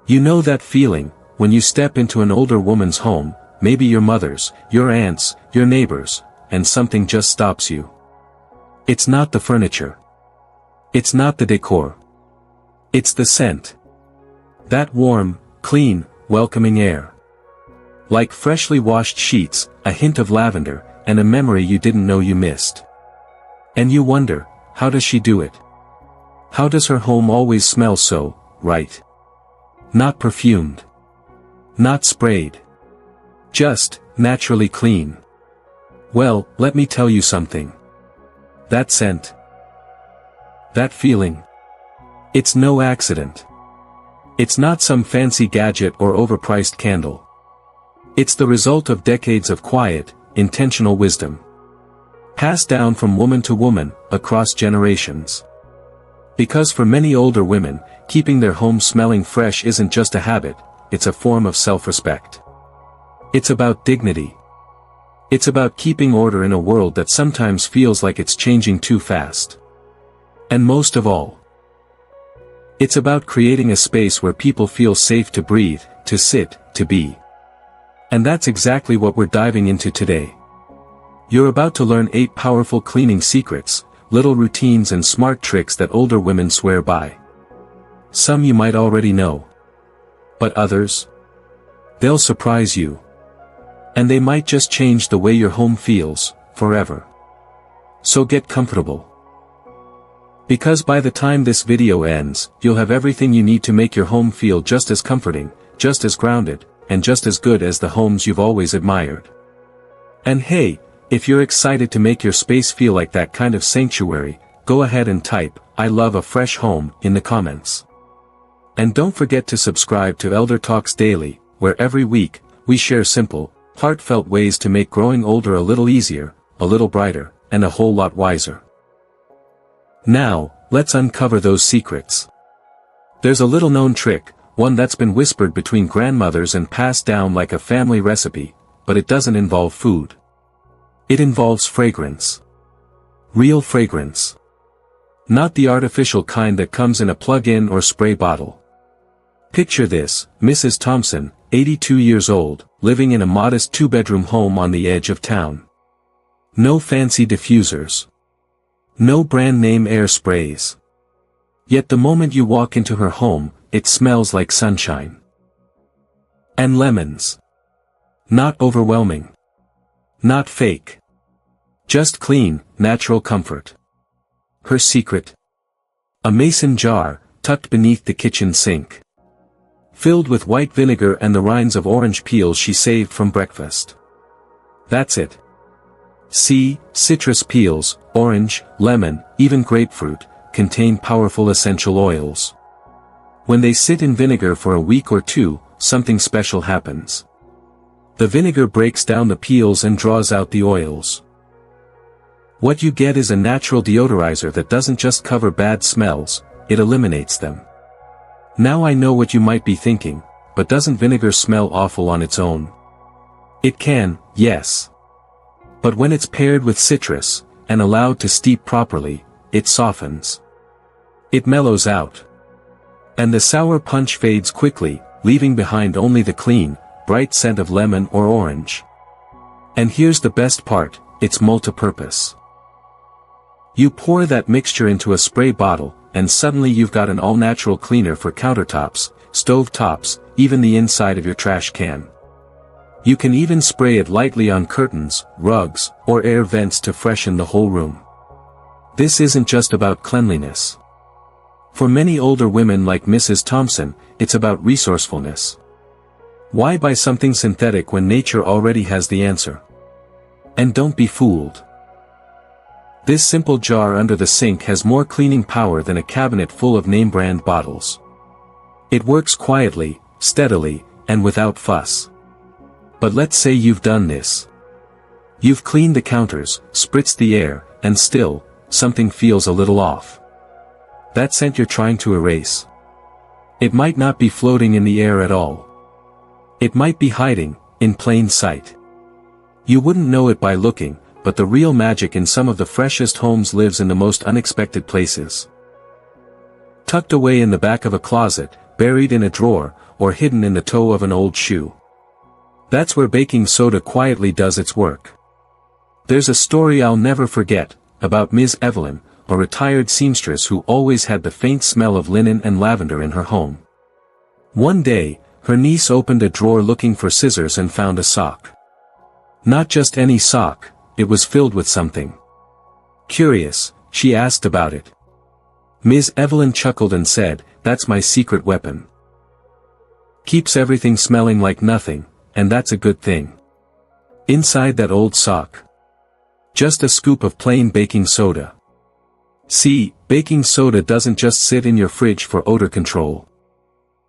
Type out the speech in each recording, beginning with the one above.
You know that feeling, when you step into an older woman's home, maybe your mother's, your aunt's, your neighbor's, and something just stops you. It's not the furniture. It's not the decor. It's the scent. That warm, clean, welcoming air. Like freshly washed sheets, a hint of lavender, and a memory you didn't know you missed. And you wonder, how does she do it? How does her home always smell so right? Not perfumed. Not sprayed. Just naturally clean. Well, let me tell you something. That scent. That feeling. It's no accident. It's not some fancy gadget or overpriced candle. It's the result of decades of quiet, intentional wisdom. Passed down from woman to woman, across generations. Because for many older women, keeping their home smelling fresh isn't just a habit, it's a form of self-respect. It's about dignity. It's about keeping order in a world that sometimes feels like it's changing too fast. And most of all, it's about creating a space where people feel safe to breathe, to sit, to be. And that's exactly what we're diving into today. You're about to learn 8 powerful cleaning secrets, little routines and smart tricks that older women swear by. Some you might already know. But others? They'll surprise you. And they might just change the way your home feels, forever. So get comfortable. Because by the time this video ends, you'll have everything you need to make your home feel just as comforting, just as grounded, and just as good as the homes you've always admired. And hey, if you're excited to make your space feel like that kind of sanctuary, go ahead and type, "I love a fresh home," in the comments. And don't forget to subscribe to Elder Talks Daily, where every week, we share simple, heartfelt ways to make growing older a little easier, a little brighter, and a whole lot wiser. Now, let's uncover those secrets. There's a little-known trick, one that's been whispered between grandmothers and passed down like a family recipe, but it doesn't involve food. It involves fragrance. Real fragrance. Not the artificial kind that comes in a plug-in or spray bottle. Picture this, Mrs. Thompson, 82 years old, living in a modest 2-bedroom home on the edge of town. No fancy diffusers. No brand-name air sprays. Yet the moment you walk into her home, it smells like sunshine. And lemons. Not overwhelming. Not fake. Just clean, natural comfort. Her secret? A mason jar, tucked beneath the kitchen sink. Filled with white vinegar and the rinds of orange peels she saved from breakfast. That's it. See, citrus peels, orange, lemon, even grapefruit, contain powerful essential oils. When they sit in vinegar for a week or two, something special happens. The vinegar breaks down the peels and draws out the oils. What you get is a natural deodorizer that doesn't just cover bad smells, it eliminates them. Now I know what you might be thinking, but doesn't vinegar smell awful on its own? It can, yes. But when it's paired with citrus, and allowed to steep properly, it softens. It mellows out. And the sour punch fades quickly, leaving behind only the clean, bright scent of lemon or orange. And here's the best part, it's multi-purpose. You pour that mixture into a spray bottle, and suddenly you've got an all-natural cleaner for countertops, stove tops, even the inside of your trash can. You can even spray it lightly on curtains, rugs, or air vents to freshen the whole room. This isn't just about cleanliness. For many older women like Mrs. Thompson, it's about resourcefulness. Why buy something synthetic when nature already has the answer? And don't be fooled. This simple jar under the sink has more cleaning power than a cabinet full of name-brand bottles. It works quietly, steadily, and without fuss. But let's say you've done this. You've cleaned the counters, spritzed the air, and still, something feels a little off. That scent you're trying to erase. It might not be floating in the air at all. It might be hiding, in plain sight. You wouldn't know it by looking, but the real magic in some of the freshest homes lives in the most unexpected places. Tucked away in the back of a closet, buried in a drawer, or hidden in the toe of an old shoe. That's where baking soda quietly does its work. There's a story I'll never forget, about Ms. Evelyn, a retired seamstress who always had the faint smell of linen and lavender in her home. One day, her niece opened a drawer looking for scissors and found a sock. Not just any sock, it was filled with something. Curious, she asked about it. Ms. Evelyn chuckled and said, "That's my secret weapon. Keeps everything smelling like nothing, and that's a good thing." Inside that old sock, just a scoop of plain baking soda. See, baking soda doesn't just sit in your fridge for odor control.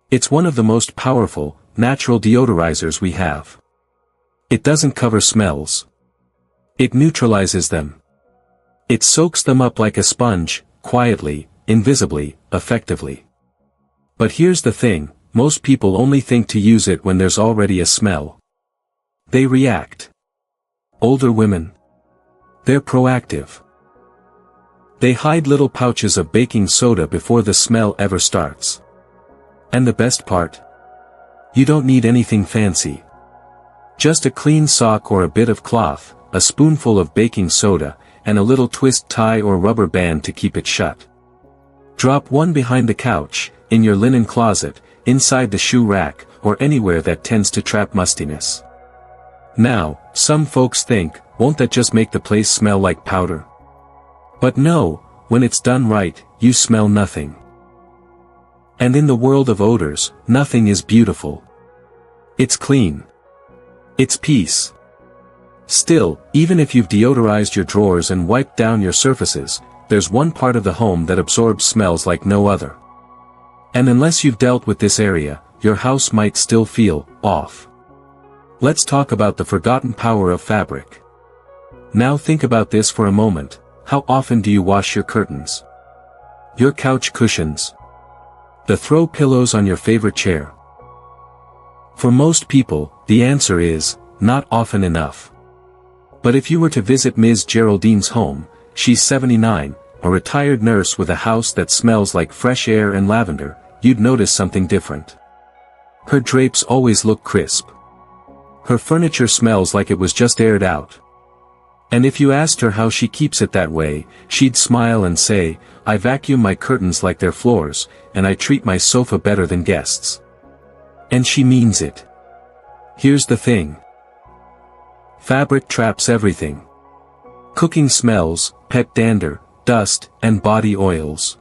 It's one of the most powerful, natural deodorizers we have. It doesn't cover smells. It neutralizes them. It soaks them up like a sponge, quietly, invisibly, effectively. But here's the thing, most people only think to use it when there's already a smell. They react. Older women. They're proactive. They hide little pouches of baking soda before the smell ever starts. And the best part? You don't need anything fancy. Just a clean sock or a bit of cloth, a spoonful of baking soda, and a little twist tie or rubber band to keep it shut. Drop one behind the couch, in your linen closet, inside the shoe rack, or anywhere that tends to trap mustiness. Now, some folks think, won't that just make the place smell like powder? But no, when it's done right, you smell nothing. And in the world of odors, nothing is beautiful. It's clean. It's peace. Still, even if you've deodorized your drawers and wiped down your surfaces, there's one part of the home that absorbs smells like no other. And unless you've dealt with this area, your house might still feel off. Let's talk about the forgotten power of fabric. Now think about this for a moment. How often do you wash your curtains? Your couch cushions? The throw pillows on your favorite chair? For most people, the answer is, not often enough. But if you were to visit Ms. Geraldine's home, she's 79, a retired nurse with a house that smells like fresh air and lavender, you'd notice something different. Her drapes always look crisp. Her furniture smells like it was just aired out. And if you asked her how she keeps it that way, she'd smile and say, "I vacuum my curtains like they're floors, and I treat my sofa better than guests." And she means it. Here's the thing. Fabric traps everything. Cooking smells, pet dander, dust, and body oils.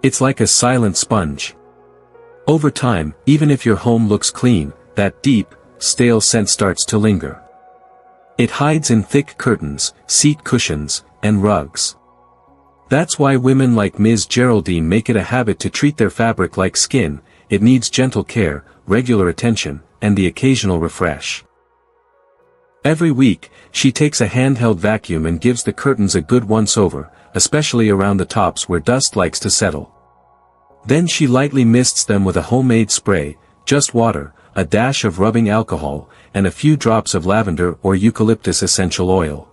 It's like a silent sponge. Over time, even if your home looks clean, that deep, stale scent starts to linger. It hides in thick curtains, seat cushions, and rugs. That's why women like Ms. Geraldine make it a habit to treat their fabric like skin. It needs gentle care, regular attention, and the occasional refresh. Every week, she takes a handheld vacuum and gives the curtains a good once-over, especially around the tops where dust likes to settle. Then she lightly mists them with a homemade spray, just water, a dash of rubbing alcohol, and a few drops of lavender or eucalyptus essential oil.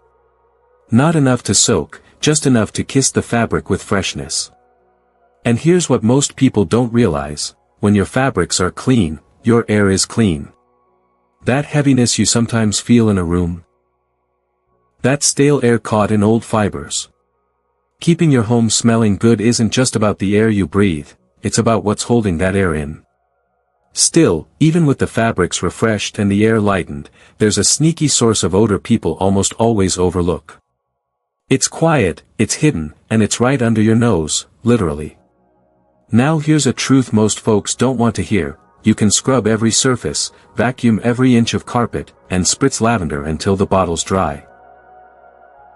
Not enough to soak, just enough to kiss the fabric with freshness. And here's what most people don't realize, when your fabrics are clean, your air is clean. That heaviness you sometimes feel in a room? That stale air caught in old fibers. Keeping your home smelling good isn't just about the air you breathe, it's about what's holding that air in. Still, even with the fabrics refreshed and the air lightened, there's a sneaky source of odor people almost always overlook. It's quiet, it's hidden, and it's right under your nose, literally. Now here's a truth most folks don't want to hear. You can scrub every surface, vacuum every inch of carpet, and spritz lavender until the bottle's dry.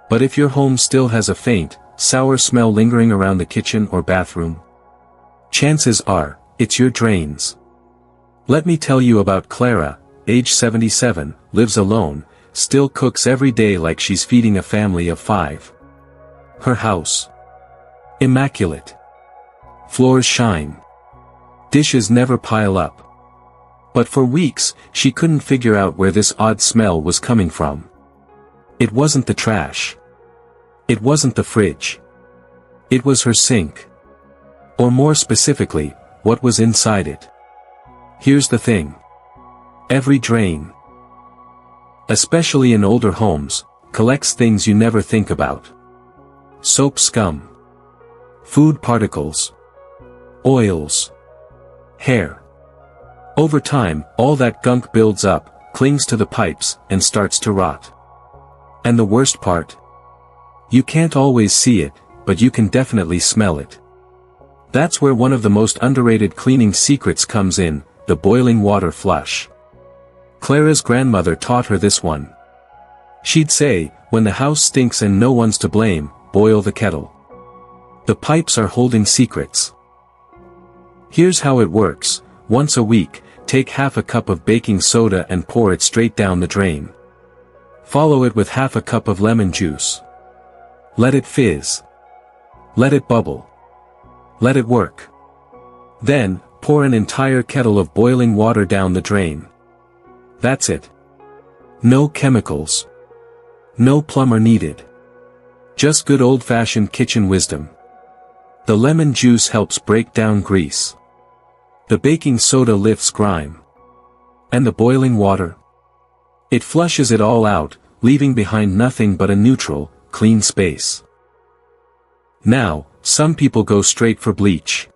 But if your home still has a faint, sour smell lingering around the kitchen or bathroom, chances are, it's your drains. Let me tell you about Clara, age 77, lives alone, still cooks every day like she's feeding a family of 5. Her house. Immaculate. Floors shine. Dishes never pile up. But for weeks, she couldn't figure out where this odd smell was coming from. It wasn't the trash. It wasn't the fridge. It was her sink. Or more specifically, what was inside it. Here's the thing. Every drain, especially in older homes, collects things you never think about. Soap scum, food particles, oils, hair. Over time, all that gunk builds up, clings to the pipes, and starts to rot. And the worst part? You can't always see it, but you can definitely smell it. That's where one of the most underrated cleaning secrets comes in, the boiling water flush. Clara's grandmother taught her this one. She'd say, when the house stinks and no one's to blame, boil the kettle. The pipes are holding secrets. Here's how it works. Once a week, take half a cup of baking soda and pour it straight down the drain. Follow it with half a cup of lemon juice. Let it fizz. Let it bubble. Let it work. Then, pour an entire kettle of boiling water down the drain. That's it. No chemicals. No plumber needed. Just good old-fashioned kitchen wisdom. The lemon juice helps break down grease. The baking soda lifts grime. And the boiling water? It flushes it all out, leaving behind nothing but a neutral, clean space. Now, some people go straight for bleach.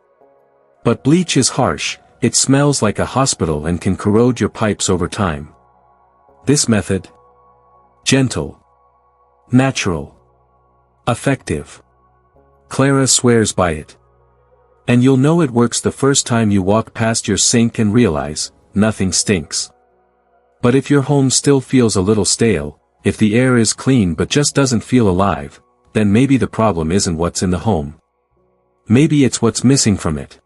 But bleach is harsh, it smells like a hospital and can corrode your pipes over time. This method? Gentle. Natural. Effective. Clara swears by it. And you'll know it works the first time you walk past your sink and realize, nothing stinks. But if your home still feels a little stale, if the air is clean but just doesn't feel alive, then maybe the problem isn't what's in the home. Maybe it's what's missing from it.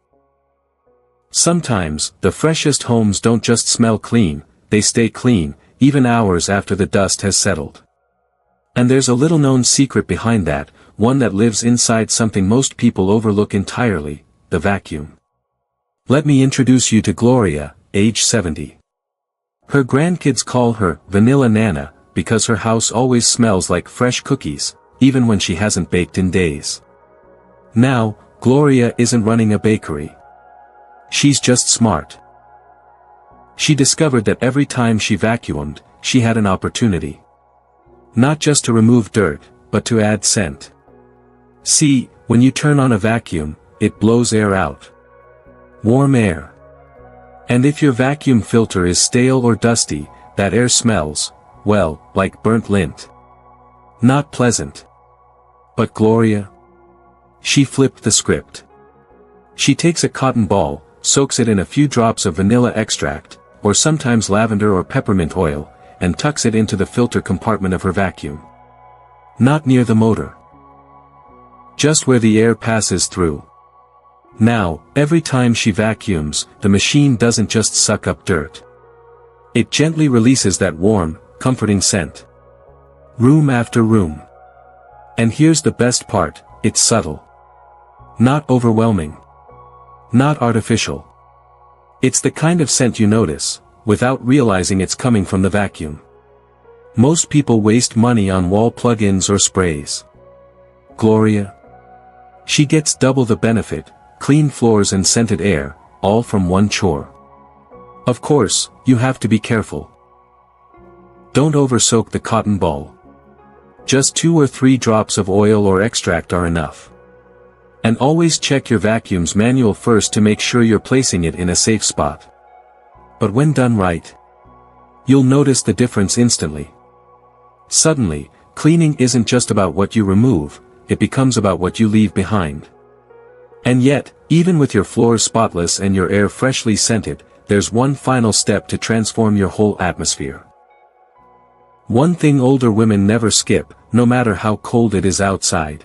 Sometimes, the freshest homes don't just smell clean, they stay clean, even hours after the dust has settled. And there's a little-known secret behind that, one that lives inside something most people overlook entirely, the vacuum. Let me introduce you to Gloria, age 70. Her grandkids call her Vanilla Nana, because her house always smells like fresh cookies, even when she hasn't baked in days. Now, Gloria isn't running a bakery. She's just smart. She discovered that every time she vacuumed, she had an opportunity. Not just to remove dirt, but to add scent. See, when you turn on a vacuum, it blows air out. Warm air. And if your vacuum filter is stale or dusty, that air smells, well, like burnt lint. Not pleasant. But Gloria? She flipped the script. She takes a cotton ball, soaks it in a few drops of vanilla extract, or sometimes lavender or peppermint oil, and tucks it into the filter compartment of her vacuum. Not near the motor. Just where the air passes through. Now, every time she vacuums, the machine doesn't just suck up dirt. It gently releases that warm, comforting scent. Room after room. And here's the best part, it's subtle. Not overwhelming. Not artificial. It's the kind of scent you notice, without realizing it's coming from the vacuum. Most people waste money on wall plug-ins or sprays. Gloria? She gets double the benefit, clean floors and scented air, all from one chore. Of course, you have to be careful. Don't over-soak the cotton ball. Just 2 or 3 drops of oil or extract are enough. And always check your vacuum's manual first to make sure you're placing it in a safe spot. But when done right, you'll notice the difference instantly. Suddenly, cleaning isn't just about what you remove, it becomes about what you leave behind. And yet, even with your floors spotless and your air freshly scented, there's one final step to transform your whole atmosphere. One thing older women never skip, no matter how cold it is outside.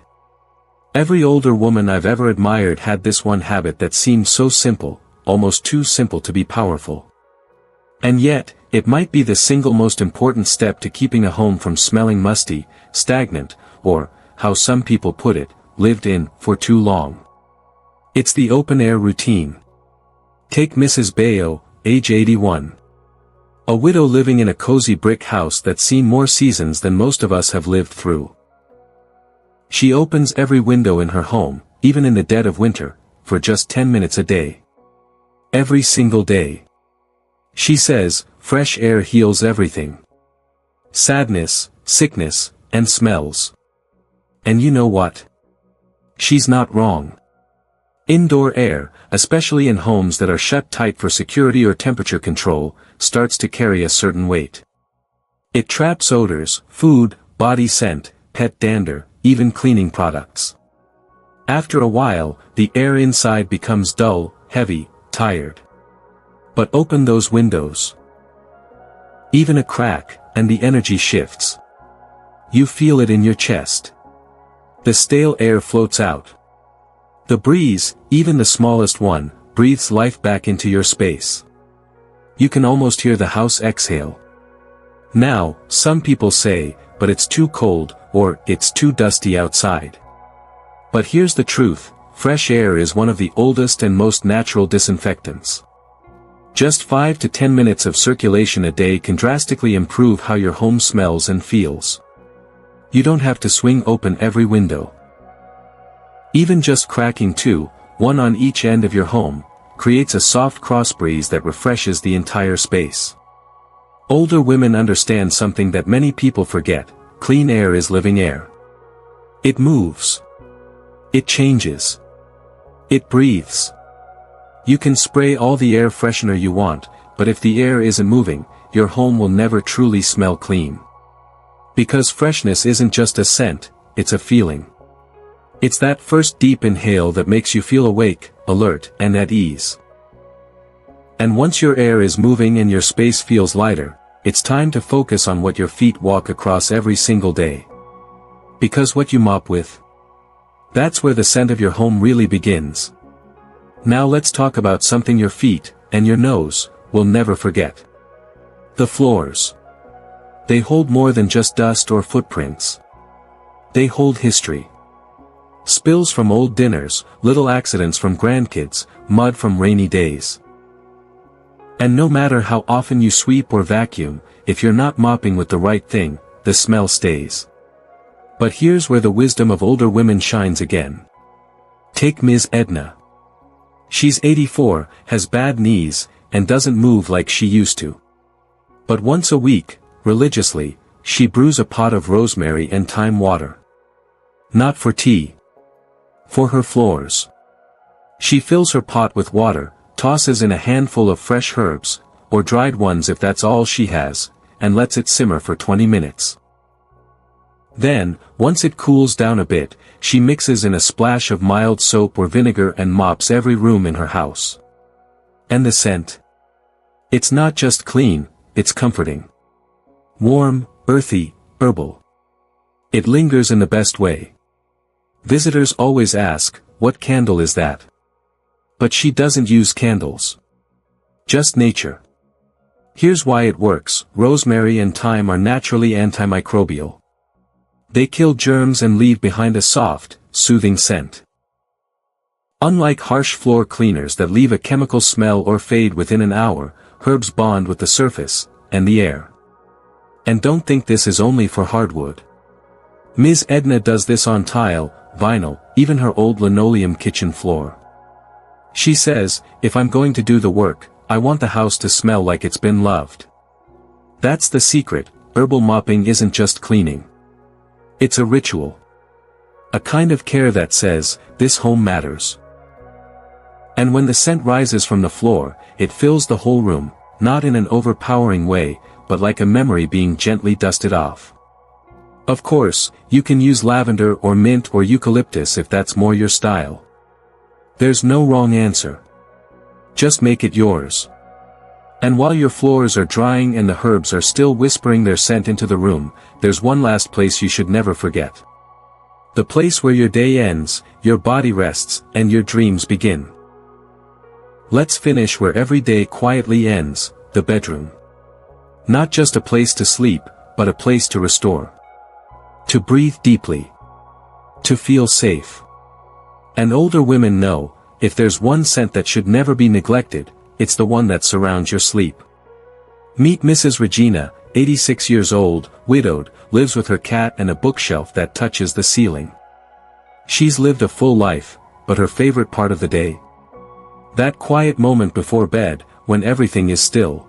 Every older woman I've ever admired had this one habit that seemed so simple, almost too simple to be powerful. And yet, it might be the single most important step to keeping a home from smelling musty, stagnant, or, how some people put it, lived in, for too long. It's the open-air routine. Take Mrs. Bayo, age 81. A widow living in a cozy brick house that's seen more seasons than most of us have lived through. She opens every window in her home, even in the dead of winter, for just 10 minutes a day. Every single day. She says, fresh air heals everything. Sadness, sickness, and smells. And you know what? She's not wrong. Indoor air, especially in homes that are shut tight for security or temperature control, starts to carry a certain weight. It traps odors, food, body scent, pet dander, even cleaning products. After a while, the air inside becomes dull, heavy, tired. But open those windows. Even a crack, and the energy shifts. You feel it in your chest. The stale air floats out. The breeze, even the smallest one, breathes life back into your space. You can almost hear the house exhale. Now, some people say, but it's too cold, or it's too dusty outside. But here's the truth, fresh air is one of the oldest and most natural disinfectants. Just 5 to 10 minutes of circulation a day can drastically improve how your home smells and feels. You don't have to swing open every window. Even just cracking two, one on each end of your home, creates a soft cross breeze that refreshes the entire space. Older women understand something that many people forget: clean air is living air. It moves. It changes. It breathes. You can spray all the air freshener you want, but if the air isn't moving, your home will never truly smell clean. Because freshness isn't just a scent, it's a feeling. It's that first deep inhale that makes you feel awake, alert, and at ease. And once your air is moving and your space feels lighter, it's time to focus on what your feet walk across every single day. Because what you mop with, that's where the scent of your home really begins. Now let's talk about something your feet, and your nose, will never forget. The floors. They hold more than just dust or footprints. They hold history. Spills from old dinners, little accidents from grandkids, mud from rainy days. And no matter how often you sweep or vacuum, if you're not mopping with the right thing, the smell stays. But here's where the wisdom of older women shines again. Take Ms. Edna. She's 84, has bad knees, and doesn't move like she used to. But once a week, religiously, she brews a pot of rosemary and thyme water. Not for tea. For her floors. She fills her pot with water, tosses in a handful of fresh herbs, or dried ones if that's all she has, and lets it simmer for 20 minutes. Then, once it cools down a bit, she mixes in a splash of mild soap or vinegar and mops every room in her house. And the scent? It's not just clean, it's comforting. Warm, earthy, herbal. It lingers in the best way. Visitors always ask, what candle is that? But she doesn't use candles. Just nature. Here's why it works: rosemary and thyme are naturally antimicrobial. They kill germs and leave behind a soft, soothing scent. Unlike harsh floor cleaners that leave a chemical smell or fade within an hour, herbs bond with the surface, and the air. And don't think this is only for hardwood. Ms. Edna does this on tile, vinyl, even her old linoleum kitchen floor. She says, if I'm going to do the work, I want the house to smell like it's been loved. That's the secret: herbal mopping isn't just cleaning. It's a ritual. A kind of care that says, this home matters. And when the scent rises from the floor, it fills the whole room, not in an overpowering way, but like a memory being gently dusted off. Of course, you can use lavender or mint or eucalyptus if that's more your style. There's no wrong answer. Just make it yours. And while your floors are drying and the herbs are still whispering their scent into the room, there's one last place you should never forget. The place where your day ends, your body rests, and your dreams begin. Let's finish where every day quietly ends: the bedroom. Not just a place to sleep, but a place to restore. To breathe deeply. To feel safe. And older women know, if there's one scent that should never be neglected, it's the one that surrounds your sleep. Meet Mrs. Regina, 86 years old, widowed, lives with her cat and a bookshelf that touches the ceiling. She's lived a full life, but her favorite part of the day? That quiet moment before bed, when everything is still.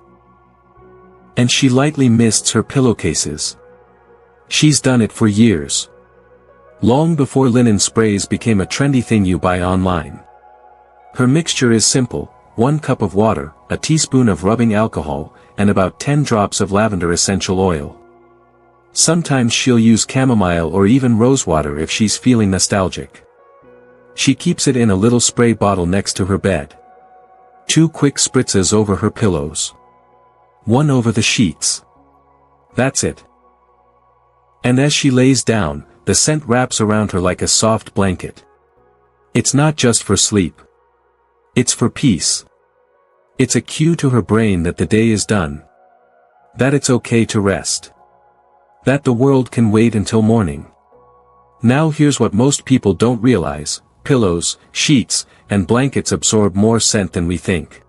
And she lightly mists her pillowcases. She's done it for years. Long before linen sprays became a trendy thing you buy online. Her mixture is simple: 1 cup of water, a teaspoon of rubbing alcohol, and about 10 drops of lavender essential oil. Sometimes she'll use chamomile or even rosewater if she's feeling nostalgic. She keeps it in a little spray bottle next to her bed. 2 quick spritzes over her pillows. 1 over the sheets. That's it. And as she lays down, the scent wraps around her like a soft blanket. It's not just for sleep. It's for peace. It's a cue to her brain that the day is done. That it's okay to rest. That the world can wait until morning. Now here's what most people don't realize: pillows, sheets, and blankets absorb more scent than we think.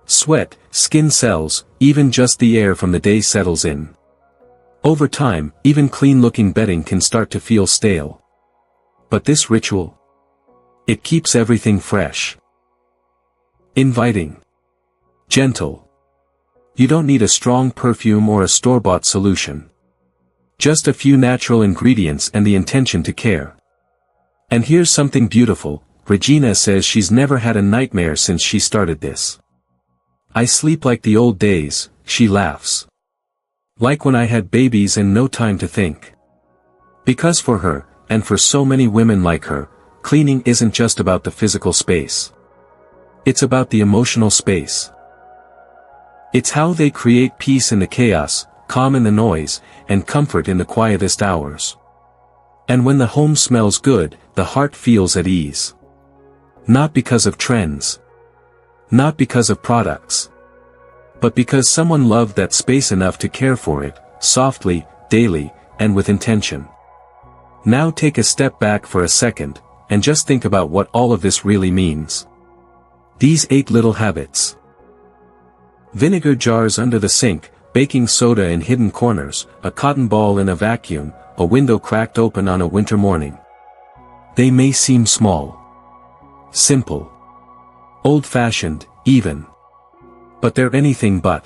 Sweat, skin cells, even just the air from the day settles in. Over time, even clean-looking bedding can start to feel stale. But this ritual? It keeps everything fresh. Inviting. Gentle. You don't need a strong perfume or a store-bought solution. Just a few natural ingredients and the intention to care. And here's something beautiful: Regina says she's never had a nightmare since she started this. I sleep like the old days, she laughs. Like when I had babies and no time to think. Because for her, and for so many women like her, cleaning isn't just about the physical space. It's about the emotional space. It's how they create peace in the chaos, calm in the noise, and comfort in the quietest hours. And when the home smells good, the heart feels at ease. Not because of trends. Not because of products. But because someone loved that space enough to care for it, softly, daily, and with intention. Now take a step back for a second, and just think about what all of this really means. These 8 little habits. Vinegar jars under the sink, baking soda in hidden corners, a cotton ball in a vacuum, a window cracked open on a winter morning. They may seem small. Simple. Old-fashioned, even. But they're anything but.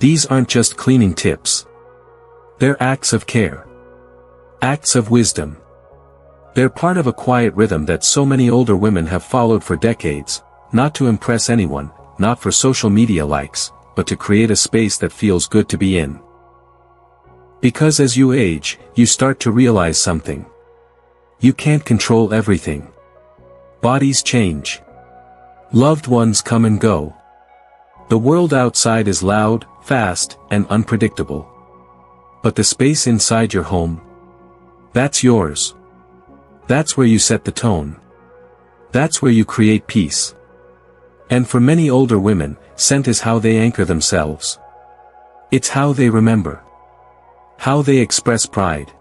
These aren't just cleaning tips. They're acts of care. Acts of wisdom. They're part of a quiet rhythm that so many older women have followed for decades, not to impress anyone, not for social media likes, but to create a space that feels good to be in. Because as you age, you start to realize something. You can't control everything. Bodies change. Loved ones come and go. The world outside is loud, fast, and unpredictable. But the space inside your home? That's yours. That's where you set the tone. That's where you create peace. And for many older women, scent is how they anchor themselves. It's how they remember. How they express pride.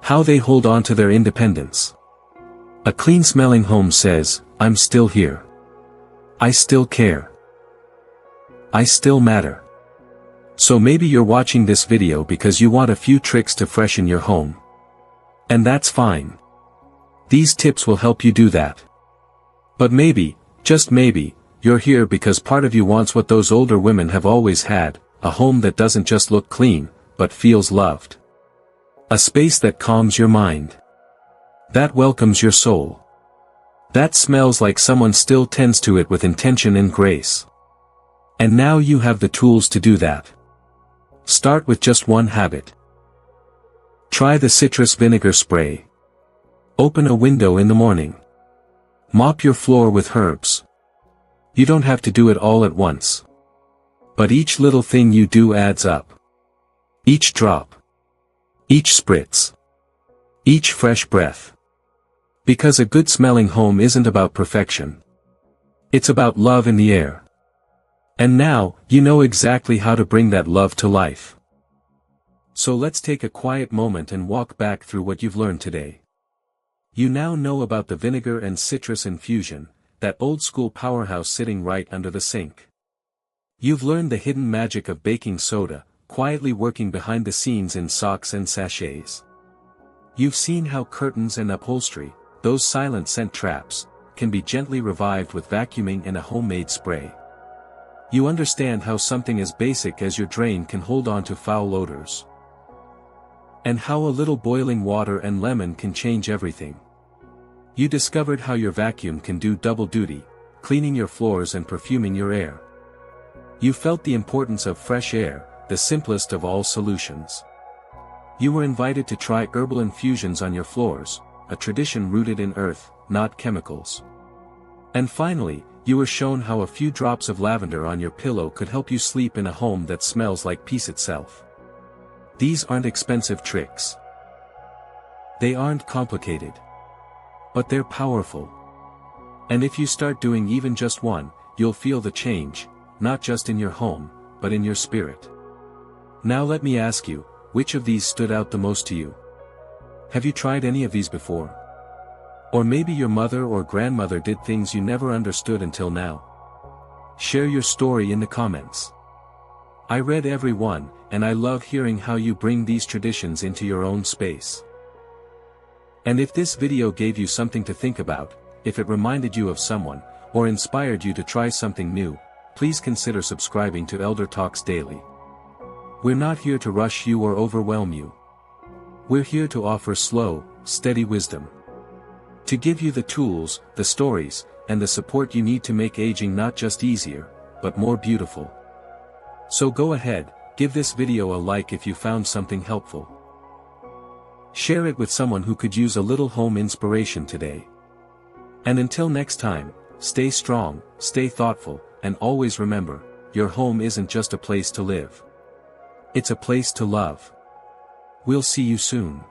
How they hold on to their independence. A clean-smelling home says, I'm still here. I still care. I still matter. So maybe you're watching this video because you want a few tricks to freshen your home. And that's fine. These tips will help you do that. But maybe, just maybe, you're here because part of you wants what those older women have always had, a home that doesn't just look clean, but feels loved. A space that calms your mind. That welcomes your soul. That smells like someone still tends to it with intention and grace. And now you have the tools to do that. Start with just one habit. Try the citrus vinegar spray. Open a window in the morning. Mop your floor with herbs. You don't have to do it all at once. But each little thing you do adds up. Each drop. Each spritz. Each fresh breath. Because a good-smelling home isn't about perfection. It's about love in the air. And now, you know exactly how to bring that love to life. So let's take a quiet moment and walk back through what you've learned today. You now know about the vinegar and citrus infusion, that old-school powerhouse sitting right under the sink. You've learned the hidden magic of baking soda, quietly working behind the scenes in socks and sachets. You've seen how curtains and upholstery, those silent scent traps, can be gently revived with vacuuming and a homemade spray. You understand how something as basic as your drain can hold on to foul odors. And how a little boiling water and lemon can change everything. You discovered how your vacuum can do double duty, cleaning your floors and perfuming your air. You felt the importance of fresh air, the simplest of all solutions. You were invited to try herbal infusions on your floors, a tradition rooted in earth, not chemicals. And finally, you were shown how a few drops of lavender on your pillow could help you sleep in a home that smells like peace itself. These aren't expensive tricks. They aren't complicated. But they're powerful. And if you start doing even just one, you'll feel the change, not just in your home, but in your spirit. Now let me ask you, which of these stood out the most to you? Have you tried any of these before? Or maybe your mother or grandmother did things you never understood until now. Share your story in the comments. I read every one, and I love hearing how you bring these traditions into your own space. And if this video gave you something to think about, if it reminded you of someone, or inspired you to try something new, please consider subscribing to Elder Talks Daily. We're not here to rush you or overwhelm you. We're here to offer slow, steady wisdom. To give you the tools, the stories, and the support you need to make aging not just easier, but more beautiful. So go ahead, give this video a like if you found something helpful. Share it with someone who could use a little home inspiration today. And until next time, stay strong, stay thoughtful, and always remember, your home isn't just a place to live. It's a place to love. We'll see you soon.